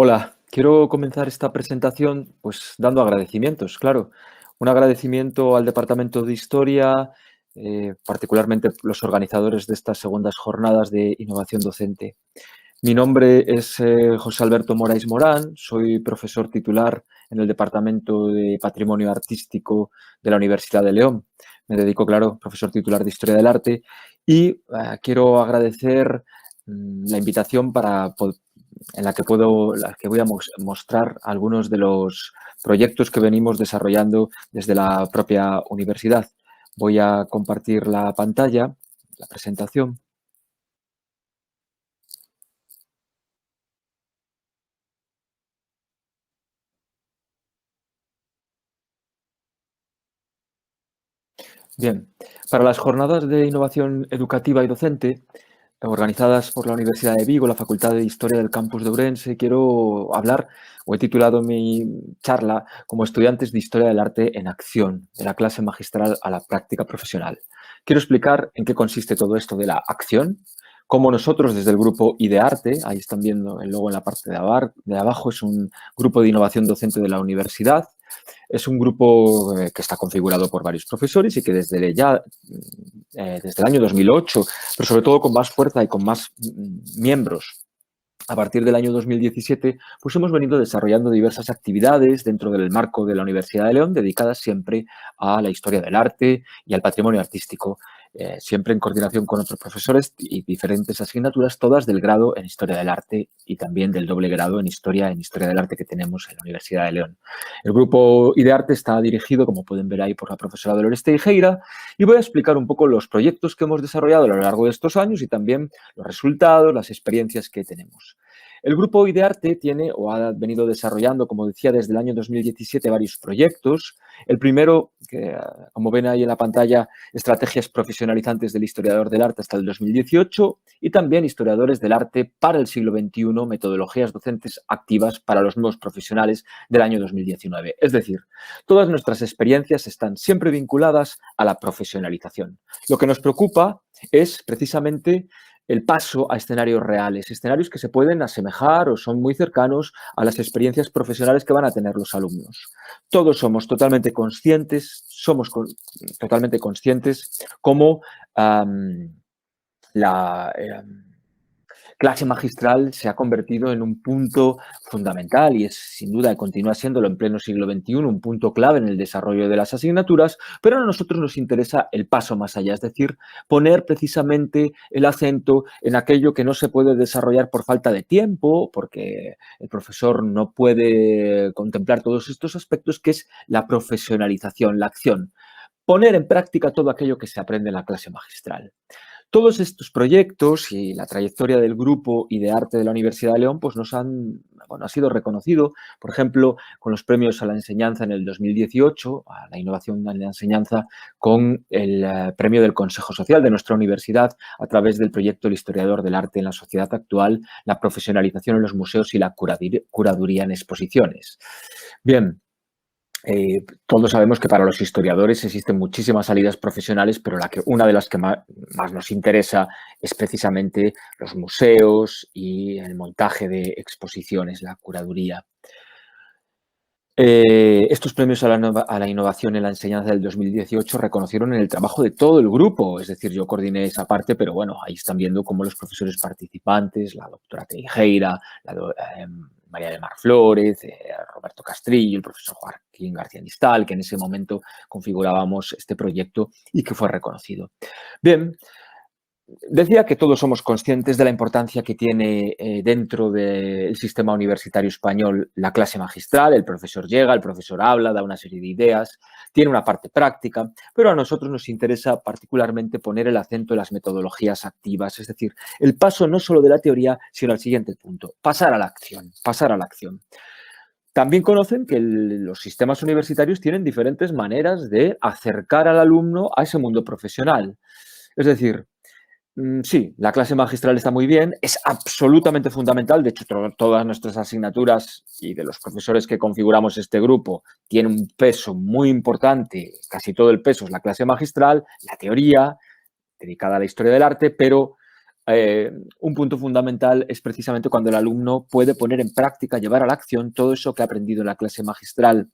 Hola, quiero comenzar esta presentación pues dando agradecimientos, claro. Un agradecimiento al Departamento de Historia, particularmente los organizadores de estas segundas jornadas de innovación docente. Mi nombre es José Alberto Morais Morán, soy profesor titular en el Departamento de Patrimonio Artístico de la Universidad de León. Me dedico, claro, profesor titular de Historia del Arte y quiero agradecer la invitación en la que voy a mostrar algunos de los proyectos que venimos desarrollando desde la propia universidad. Voy a compartir la pantalla, la presentación. Bien, para las jornadas de innovación educativa y docente, organizadas por la Universidad de Vigo, la Facultad de Historia del Campus de Ourense, quiero hablar, o he titulado mi charla como Estudiantes de Historia del Arte en Acción, de la clase magistral a la práctica profesional. Quiero explicar en qué consiste todo esto de la acción, cómo nosotros desde el grupo IDEARTE, ahí están viendo el logo en la parte de abajo, es un grupo de innovación docente de la universidad. Es un grupo que está configurado por varios profesores y que desde el año 2008, pero sobre todo con más fuerza y con más miembros, a partir del año 2017, pues hemos venido desarrollando diversas actividades dentro del marco de la Universidad de León dedicadas siempre a la historia del arte y al patrimonio artístico, siempre en coordinación con otros profesores y diferentes asignaturas, todas del grado en Historia del Arte y también del doble grado en Historia del Arte que tenemos en la Universidad de León. El grupo IDEARTE está dirigido, como pueden ver ahí, por la profesora Dolores Teijeira y voy a explicar un poco los proyectos que hemos desarrollado a lo largo de estos años y también los resultados, las experiencias que tenemos. El grupo IDEARTE tiene o ha venido desarrollando, como decía, desde el año 2017 varios proyectos. El primero, que como ven ahí en la pantalla, estrategias profesionalizantes del historiador del arte hasta el 2018 y también historiadores del arte para el siglo XXI, metodologías docentes activas para los nuevos profesionales del año 2019. Es decir, todas nuestras experiencias están siempre vinculadas a la profesionalización. Lo que nos preocupa es precisamente el paso a escenarios reales, escenarios que se pueden asemejar o son muy cercanos a las experiencias profesionales que van a tener los alumnos. Todos somos totalmente conscientes, como la clase magistral se ha convertido en un punto fundamental y es sin duda, continúa siéndolo en pleno siglo XXI, un punto clave en el desarrollo de las asignaturas, pero a nosotros nos interesa el paso más allá, es decir, poner precisamente el acento en aquello que no se puede desarrollar por falta de tiempo, porque el profesor no puede contemplar todos estos aspectos, que es la profesionalización, la acción. Poner en práctica todo aquello que se aprende en la clase magistral. Todos estos proyectos y la trayectoria del grupo IDEARTE de la Universidad de León pues ha sido reconocido, por ejemplo, con los premios a la enseñanza en el 2018, a la innovación en la enseñanza, con el premio del Consejo Social de nuestra universidad a través del proyecto El historiador del arte en la sociedad actual, la profesionalización en los museos y la curaduría en exposiciones. Bien. Todos sabemos que para los historiadores existen muchísimas salidas profesionales, pero una de las que más nos interesa es precisamente los museos y el montaje de exposiciones, la curaduría. Estos premios a la innovación en la enseñanza del 2018 reconocieron el trabajo de todo el grupo, es decir, yo coordiné esa parte, pero bueno, ahí están viendo cómo los profesores participantes, la doctora Teijeira, María de Mar Flórez, Roberto Castrillo, el profesor Joaquín García Nistal, que en ese momento configurábamos este proyecto y que fue reconocido. Bien, Decía que todos somos conscientes de la importancia que tiene dentro del sistema universitario español la clase magistral. El profesor llega, el profesor habla, da una serie de ideas, tiene una parte práctica, pero a nosotros nos interesa particularmente poner el acento en las metodologías activas, es decir, el paso no solo de la teoría, sino al siguiente punto, pasar a la acción, pasar a la acción. También conocen que los sistemas universitarios tienen diferentes maneras de acercar al alumno a ese mundo profesional. Es decir, sí, la clase magistral está muy bien, es absolutamente fundamental. De hecho, todas nuestras asignaturas y de los profesores que configuramos este grupo tienen un peso muy importante, casi todo el peso es la clase magistral, la teoría dedicada a la historia del arte, pero un punto fundamental es precisamente cuando el alumno puede poner en práctica, llevar a la acción todo eso que ha aprendido en la clase magistral.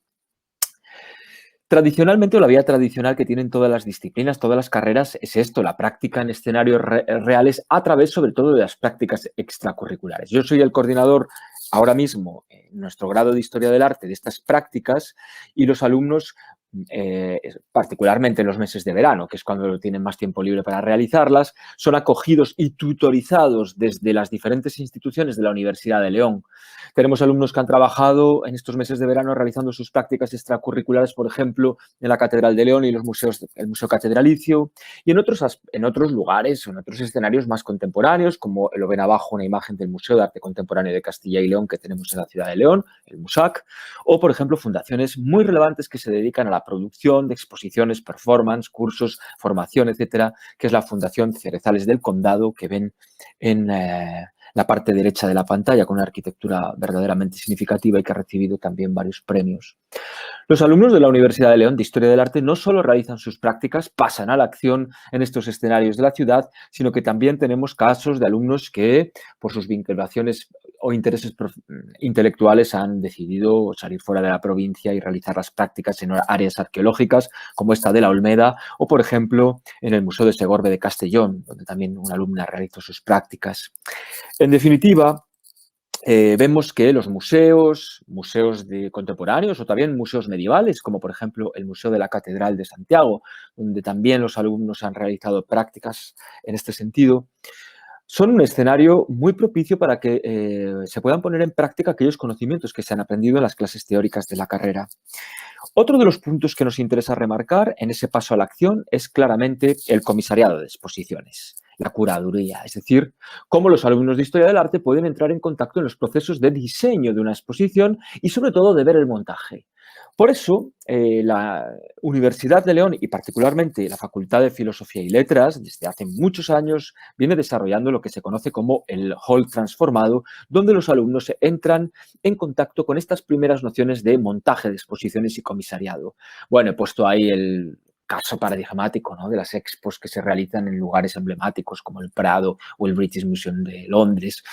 Tradicionalmente, o la vía tradicional que tienen todas las disciplinas, todas las carreras, es esto, la práctica en escenarios reales a través, sobre todo, de las prácticas extracurriculares. Yo soy el coordinador ahora mismo en nuestro grado de Historia del Arte de estas prácticas y los alumnos, particularmente en los meses de verano, que es cuando tienen más tiempo libre para realizarlas, son acogidos y tutorizados desde las diferentes instituciones de la Universidad de León. Tenemos alumnos que han trabajado en estos meses de verano realizando sus prácticas extracurriculares, por ejemplo, en la Catedral de León y los museos, el Museo Catedralicio, y en otros lugares, en otros escenarios más contemporáneos, como lo ven abajo, una imagen del Museo de Arte Contemporáneo de Castilla y León que tenemos en la ciudad de León, el MUSAC, o, por ejemplo, fundaciones muy relevantes que se dedican a la producción de exposiciones, performance, cursos, formación, etcétera, que es la Fundación Cerezales del Condado, que ven en la parte derecha de la pantalla, con una arquitectura verdaderamente significativa y que ha recibido también varios premios. Los alumnos de la Universidad de León de Historia del Arte no solo realizan sus prácticas, pasan a la acción en estos escenarios de la ciudad, sino que también tenemos casos de alumnos que, por sus vinculaciones o intereses intelectuales, han decidido salir fuera de la provincia y realizar las prácticas en áreas arqueológicas, como esta de la Olmeda, o, por ejemplo, en el Museo de Segorbe de Castellón, donde también una alumna realizó sus prácticas. En definitiva, vemos que los museos contemporáneos o también museos medievales, como por ejemplo el Museo de la Catedral de Santiago, donde también los alumnos han realizado prácticas en este sentido, son un escenario muy propicio para que se puedan poner en práctica aquellos conocimientos que se han aprendido en las clases teóricas de la carrera. Otro de los puntos que nos interesa remarcar en ese paso a la acción es claramente el comisariado de exposiciones, la curaduría, es decir, cómo los alumnos de Historia del Arte pueden entrar en contacto en los procesos de diseño de una exposición y, sobre todo, de ver el montaje. Por eso, la Universidad de León y particularmente la Facultad de Filosofía y Letras, desde hace muchos años, viene desarrollando lo que se conoce como el hall transformado, donde los alumnos entran en contacto con estas primeras nociones de montaje de exposiciones y comisariado. Bueno, he puesto ahí el caso paradigmático, ¿no?, de las expos que se realizan en lugares emblemáticos como el Prado o el British Museum de Londres.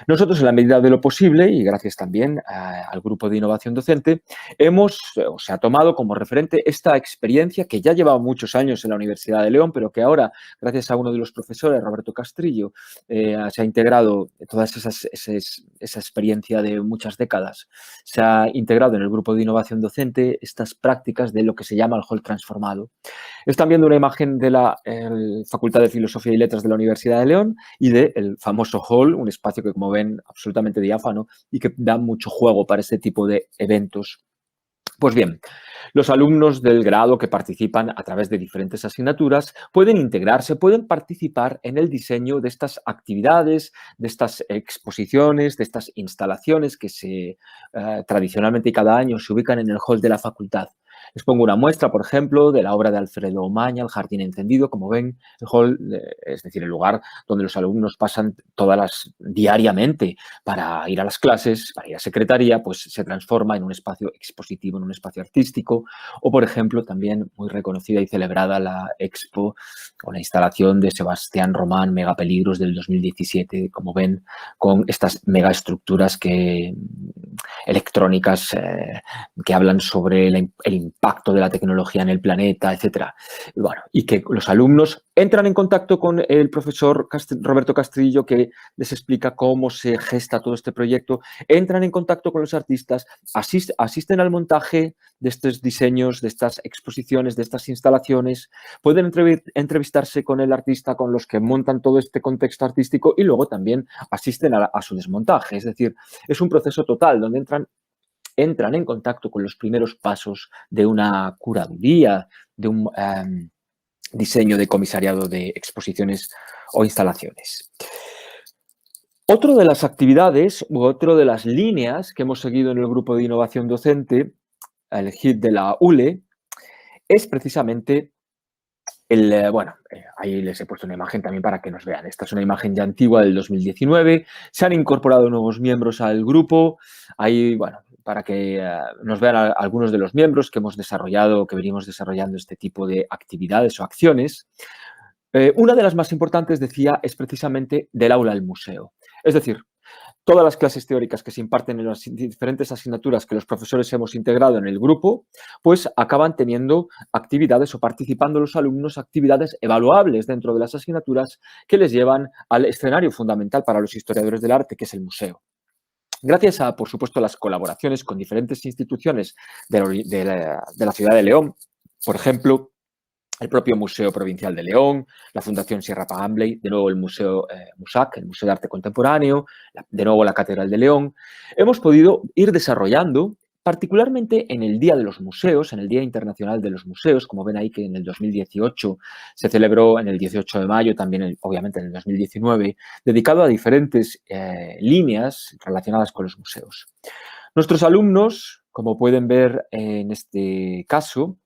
Nosotros, en la medida de lo posible, y gracias también al Grupo de Innovación Docente, se ha tomado como referente esta experiencia que ya llevaba muchos años en la Universidad de León, pero que ahora, gracias a uno de los profesores, Roberto Castrillo, se ha integrado toda esa experiencia de muchas décadas, se ha integrado en el Grupo de Innovación Docente estas prácticas de lo que se llama el hall transformado. Están viendo una imagen de la Facultad de Filosofía y Letras de la Universidad de León y del famoso hall, un espacio que, como ven, absolutamente diáfano y que da mucho juego para este tipo de eventos. Pues bien, los alumnos del grado que participan a través de diferentes asignaturas pueden integrarse, pueden participar en el diseño de estas actividades, de estas exposiciones, de estas instalaciones que tradicionalmente y cada año se ubican en el hall de la facultad. Les pongo una muestra, por ejemplo, de la obra de Alfredo Omaña, El jardín encendido. Como ven, el hall, es decir, el lugar donde los alumnos pasan diariamente para ir a las clases, para ir a secretaría, pues se transforma en un espacio expositivo, en un espacio artístico. O, por ejemplo, también muy reconocida y celebrada la expo o la instalación de Sebastián Román, Megapeligros, del 2017, como ven, con estas megaestructuras electrónicas que hablan sobre el impacto impacto de la tecnología en el planeta, etcétera. Y bueno, y que los alumnos entran en contacto con el profesor Roberto Castrillo, que les explica cómo se gesta todo este proyecto, entran en contacto con los artistas, asisten al montaje de estos diseños, de estas exposiciones, de estas instalaciones, pueden entrevistarse con el artista, con los que montan todo este contexto artístico y luego también asisten a su desmontaje. Es decir, es un proceso total donde entran en contacto con los primeros pasos de una curaduría, de un diseño de comisariado de exposiciones o instalaciones. Otra de las actividades u otra de las líneas que hemos seguido en el grupo de innovación docente, el HIT de la ULE, es precisamente ahí les he puesto una imagen también para que nos vean. Esta es una imagen ya antigua del 2019. Se han incorporado nuevos miembros al grupo. Ahí, bueno, para que nos vean algunos de los miembros que hemos desarrollado, que venimos desarrollando este tipo de actividades o acciones. Una de las más importantes, decía, es precisamente del aula al museo. Es decir, todas las clases teóricas que se imparten en las diferentes asignaturas que los profesores hemos integrado en el grupo, pues acaban teniendo actividades o participando los alumnos actividades evaluables dentro de las asignaturas que les llevan al escenario fundamental para los historiadores del arte, que es el museo. Gracias a, por supuesto, las colaboraciones con diferentes instituciones de la ciudad de León, por ejemplo, el propio Museo Provincial de León, la Fundación Sierra Pagambley, de nuevo el Museo MUSAC, el Museo de Arte Contemporáneo, de nuevo la Catedral de León. Hemos podido ir desarrollando, particularmente en el Día de los Museos, en el Día Internacional de los Museos, como ven ahí que en el 2018 se celebró, en el 18 de mayo, también obviamente en el 2019, dedicado a diferentes líneas relacionadas con los museos. Nuestros alumnos, como pueden ver en este caso,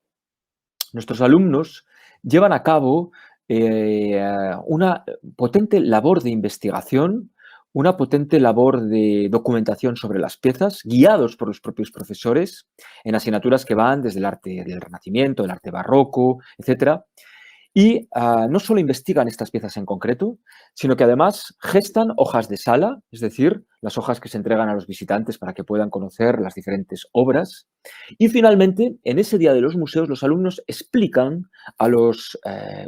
nuestros alumnos llevan a cabo una potente labor de investigación, una potente labor de documentación sobre las piezas, guiados por los propios profesores en asignaturas que van desde el arte del Renacimiento, el arte barroco, etcétera. Y no solo investigan estas piezas en concreto, sino que además gestan hojas de sala, es decir, las hojas que se entregan a los visitantes para que puedan conocer las diferentes obras. Y finalmente, en ese día de los museos, los alumnos explican a los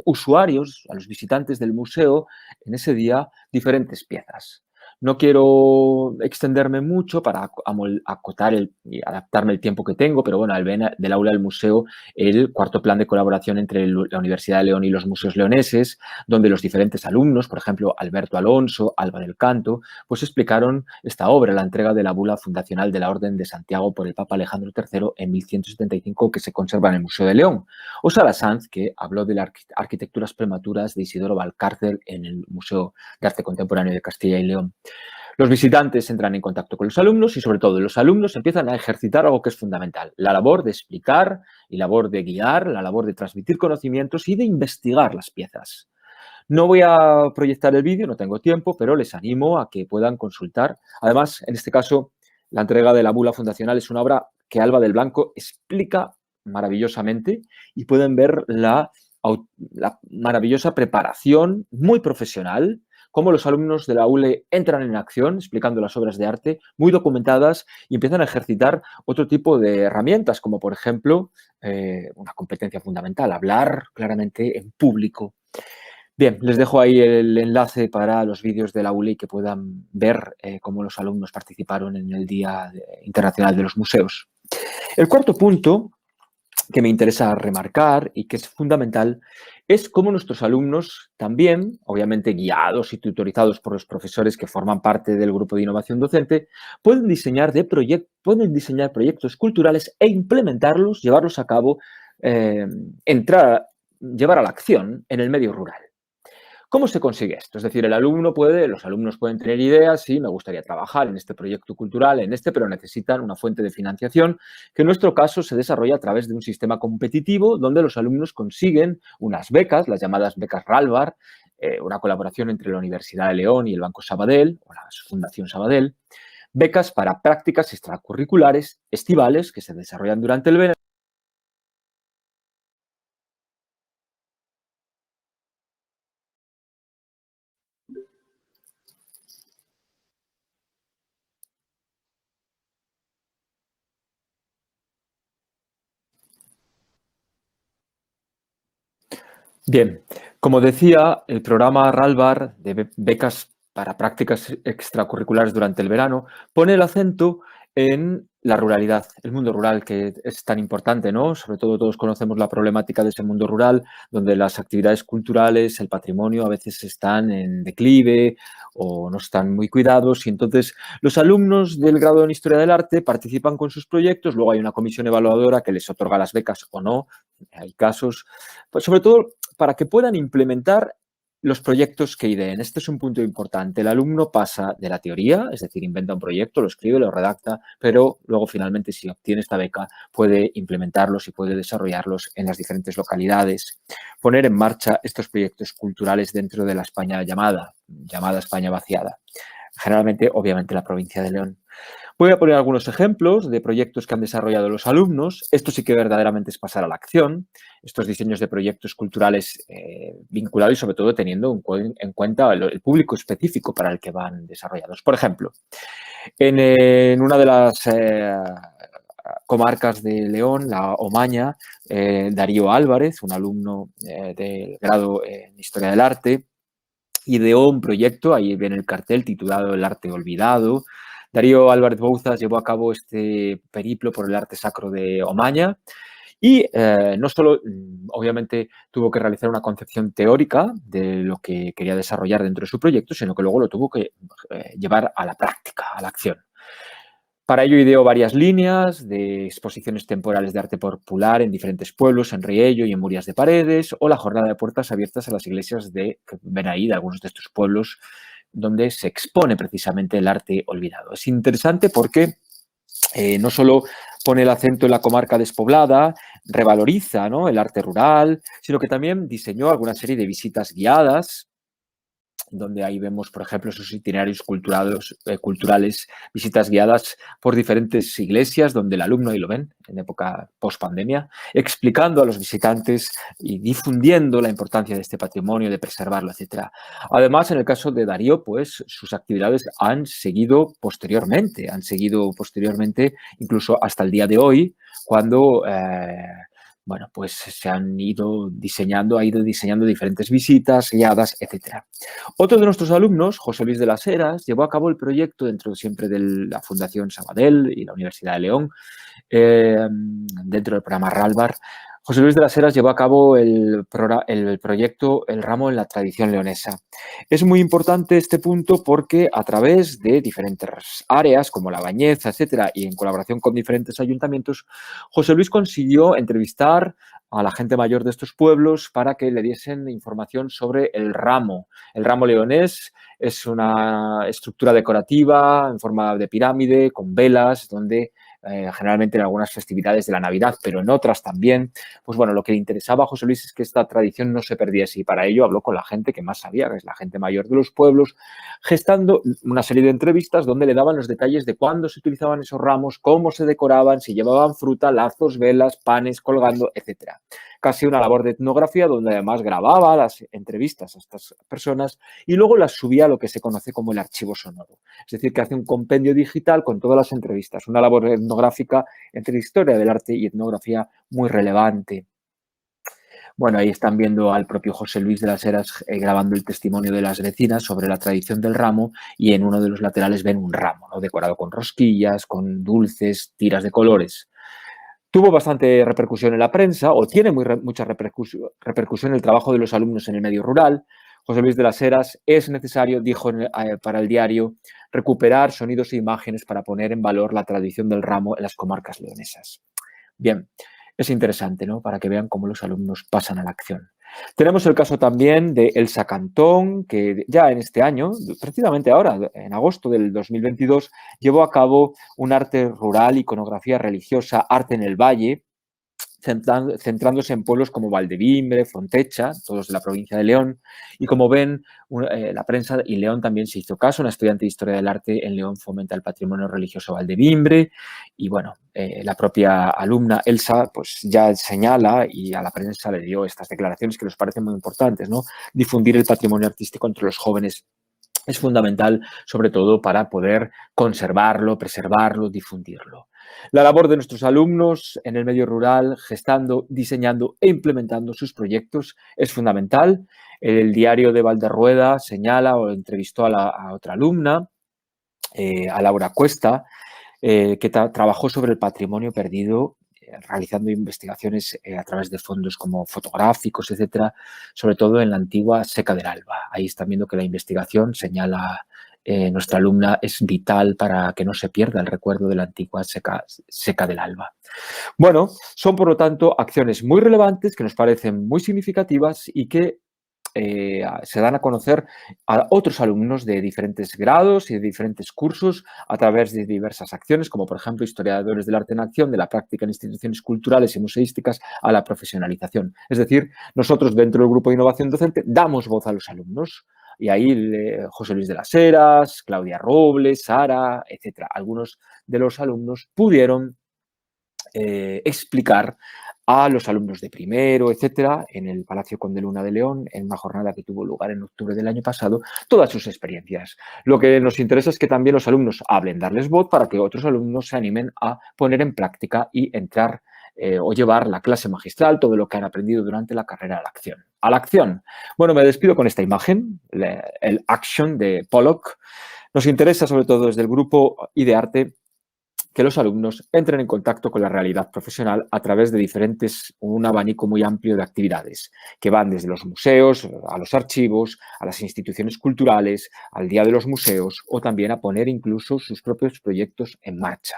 usuarios, a los visitantes del museo, en ese día diferentes piezas. No quiero extenderme mucho para acotar y adaptarme el tiempo que tengo, pero bueno, al ver del aula al museo el cuarto plan de colaboración entre la Universidad de León y los museos leoneses, donde los diferentes alumnos, por ejemplo, Alberto Alonso, Alba del Canto, pues explicaron esta obra, la entrega de la bula fundacional de la Orden de Santiago por el Papa Alejandro III en 1175, que se conserva en el Museo de León. O Sara Sanz, que habló de las arquitecturas prematuras de Isidoro Valcárcel en el Museo de Arte Contemporáneo de Castilla y León. Los visitantes entran en contacto con los alumnos y, sobre todo, los alumnos empiezan a ejercitar algo que es fundamental, la labor de explicar y labor de guiar, la labor de transmitir conocimientos y de investigar las piezas. No voy a proyectar el vídeo, no tengo tiempo, pero les animo a que puedan consultar. Además, en este caso, la entrega de la bula fundacional es una obra que Alba del Blanco explica maravillosamente y pueden ver la maravillosa preparación muy profesional, cómo los alumnos de la ULE entran en acción explicando las obras de arte, muy documentadas, y empiezan a ejercitar otro tipo de herramientas, como por ejemplo una competencia fundamental, hablar claramente en público. Bien, les dejo ahí el enlace para los vídeos de la ULE y que puedan ver cómo los alumnos participaron en el Día Internacional de los Museos. El cuarto punto que me interesa remarcar y que es fundamental es cómo nuestros alumnos también, obviamente guiados y tutorizados por los profesores que forman parte del grupo de innovación docente, pueden diseñar proyectos culturales e implementarlos, llevarlos a cabo, llevar a la acción en el medio rural. ¿Cómo se consigue esto? Es decir, los alumnos pueden tener ideas, sí, me gustaría trabajar en este proyecto cultural, pero necesitan una fuente de financiación que en nuestro caso se desarrolla a través de un sistema competitivo donde los alumnos consiguen unas becas, las llamadas becas RALBAR, una colaboración entre la Universidad de León y el Banco Sabadell o la Fundación Sabadell, becas para prácticas extracurriculares estivales que se desarrollan durante el verano. Bien, como decía, el programa RALBAR de becas para prácticas extracurriculares durante el verano pone el acento en la ruralidad, el mundo rural, que es tan importante, ¿no? Sobre todo todos conocemos la problemática de ese mundo rural, donde las actividades culturales, el patrimonio a veces están en declive o no están muy cuidados y entonces los alumnos del grado en Historia del Arte participan con sus proyectos, luego hay una comisión evaluadora que les otorga las becas o no, hay casos, pues sobre todo para que puedan implementar los proyectos que ideen. Este es un punto importante. El alumno pasa de la teoría, es decir, inventa un proyecto, lo escribe, lo redacta, pero luego finalmente si obtiene esta beca puede implementarlos y puede desarrollarlos en las diferentes localidades. Poner en marcha estos proyectos culturales dentro de la España llamada España vaciada. Generalmente, obviamente, la provincia de León. Voy a poner algunos ejemplos de proyectos que han desarrollado los alumnos. Esto sí que verdaderamente es pasar a la acción. Estos diseños de proyectos culturales vinculados y sobre todo teniendo en cuenta el público específico para el que van desarrollados. Por ejemplo, en una de las comarcas de León, la Omaña, Darío Álvarez, un alumno del grado en Historia del Arte, ideó un proyecto, ahí viene el cartel titulado El arte olvidado. Darío Álvarez Bouzas llevó a cabo este periplo por el arte sacro de Omaña y no solo, obviamente, tuvo que realizar una concepción teórica de lo que quería desarrollar dentro de su proyecto, sino que luego lo tuvo que llevar a la práctica, a la acción. Para ello ideó varias líneas de exposiciones temporales de arte popular en diferentes pueblos, en Riello y en Murias de Paredes, o la jornada de puertas abiertas a las iglesias que ven ahí, de algunos de estos pueblos, donde se expone precisamente el arte olvidado. Es interesante porque no solo pone el acento en la comarca despoblada, revaloriza, ¿no?, el arte rural, sino que también diseñó alguna serie de visitas guiadas donde ahí vemos, por ejemplo, esos itinerarios culturales, visitas guiadas por diferentes iglesias, donde el alumno, ahí lo ven, en época post-pandemia, explicando a los visitantes y difundiendo la importancia de este patrimonio, de preservarlo, etc. Además, en el caso de Darío, pues sus actividades han seguido posteriormente, incluso hasta el día de hoy, cuando bueno, pues se han ido diseñando, ha ido diseñando diferentes visitas, guiadas, etc. Otro de nuestros alumnos, José Luis de las Heras, llevó a cabo el proyecto dentro siempre de la Fundación Sabadell y la Universidad de León, dentro del programa RALBAR. José Luis de las Heras llevó a cabo el proyecto El ramo en la tradición leonesa. Es muy importante este punto porque a través de diferentes áreas como la Bañeza, etcétera, y en colaboración con diferentes ayuntamientos, José Luis consiguió entrevistar a la gente mayor de estos pueblos para que le diesen información sobre el ramo. El ramo leonés es una estructura decorativa en forma de pirámide, con velas, donde generalmente en algunas festividades de la Navidad, pero en otras también, pues bueno, lo que le interesaba a José Luis es que esta tradición no se perdiese y para ello habló con la gente que más sabía, que es la gente mayor de los pueblos, gestando una serie de entrevistas donde le daban los detalles de cuándo se utilizaban esos ramos, cómo se decoraban, si llevaban fruta, lazos, velas, panes colgando, etcétera. Casi una labor de etnografía donde además grababa las entrevistas a estas personas y luego las subía a lo que se conoce como el archivo sonoro. Es decir, que hace un compendio digital con todas las entrevistas, una labor etnográfica entre historia del arte y etnografía muy relevante. Bueno, ahí están viendo al propio José Luis de las Heras grabando el testimonio de las vecinas sobre la tradición del ramo y en uno de los laterales ven un ramo, ¿no?, decorado con rosquillas, con dulces, tiras de colores. Tuvo bastante repercusión en la prensa o tiene mucha repercusión el trabajo de los alumnos en el medio rural. José Luis de las Heras, es necesario, dijo para el diario, recuperar sonidos e imágenes para poner en valor la tradición del ramo en las comarcas leonesas. Bien, es interesante, ¿no?, para que vean cómo los alumnos pasan a la acción. Tenemos el caso también de Elsa Cantón, que ya en este año, precisamente ahora, en agosto del 2022, llevó a cabo un arte rural, iconografía religiosa, arte en el valle, centrándose en pueblos como Valdevimbre, Fontecha, todos de la provincia de León. Y como ven, la prensa y León también se hizo caso. Una estudiante de Historia del Arte en León fomenta el patrimonio religioso Valdevimbre. Y bueno, la propia alumna Elsa pues ya señala y a la prensa le dio estas declaraciones que nos parecen muy importantes, ¿no? Difundir el patrimonio artístico entre los jóvenes es fundamental, sobre todo para poder conservarlo, preservarlo, difundirlo. La labor de nuestros alumnos en el medio rural, gestando, diseñando e implementando sus proyectos es fundamental. El diario de Valderrueda señala o entrevistó a otra alumna, a Laura Cuesta, que trabajó sobre el patrimonio perdido, realizando investigaciones a través de fondos como fotográficos, etcétera, sobre todo en la antigua Seca del Alba. Ahí están viendo que la investigación, señala nuestra alumna, es vital para que no se pierda el recuerdo de la antigua Seca del Alba. Bueno, son por lo tanto acciones muy relevantes que nos parecen muy significativas y que se dan a conocer a otros alumnos de diferentes grados y de diferentes cursos a través de diversas acciones, como por ejemplo historiadores del arte en acción, de la práctica en instituciones culturales y museísticas a la profesionalización. Es decir, nosotros dentro del grupo de innovación docente damos voz a los alumnos. Y ahí José Luis de las Heras, Claudia Robles, Sara, etcétera. Algunos de los alumnos pudieron explicar a los alumnos de primero, etcétera, en el Palacio Conde Luna de León, en una jornada que tuvo lugar en octubre del año pasado, todas sus experiencias. Lo que nos interesa es que también los alumnos hablen, darles voz para que otros alumnos se animen a poner en práctica y entrar o llevar la clase magistral, todo lo que han aprendido durante la carrera a la acción. A la acción. Bueno, me despido con esta imagen, el Action de Pollock. Nos interesa sobre todo desde el grupo IDEARTE que los alumnos entren en contacto con la realidad profesional a través de un abanico muy amplio de actividades que van desde los museos, a los archivos, a las instituciones culturales, al Día de los Museos o también a poner incluso sus propios proyectos en marcha.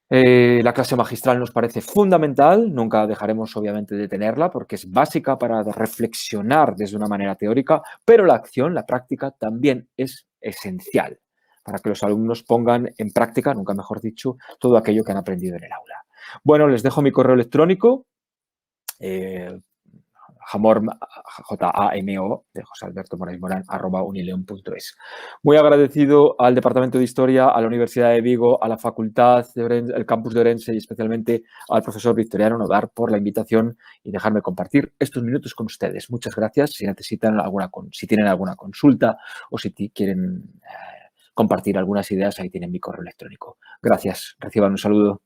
La clase magistral nos parece fundamental, nunca dejaremos obviamente de tenerla porque es básica para reflexionar desde una manera teórica, pero la acción, la práctica también es esencial para que los alumnos pongan en práctica, nunca mejor dicho, todo aquello que han aprendido en el aula. Bueno, les dejo mi correo electrónico, JAMO, de José Alberto Moraes Morán, @unileon.es. Muy agradecido al Departamento de Historia, a la Universidad de Vigo, a la Facultad de Orense, el campus de Orense y especialmente al profesor Victoriano Nodar por la invitación y dejarme compartir estos minutos con ustedes. Muchas gracias. Si necesitan si tienen alguna consulta o si quieren compartir algunas ideas, ahí tienen mi correo electrónico. Gracias. Reciban un saludo.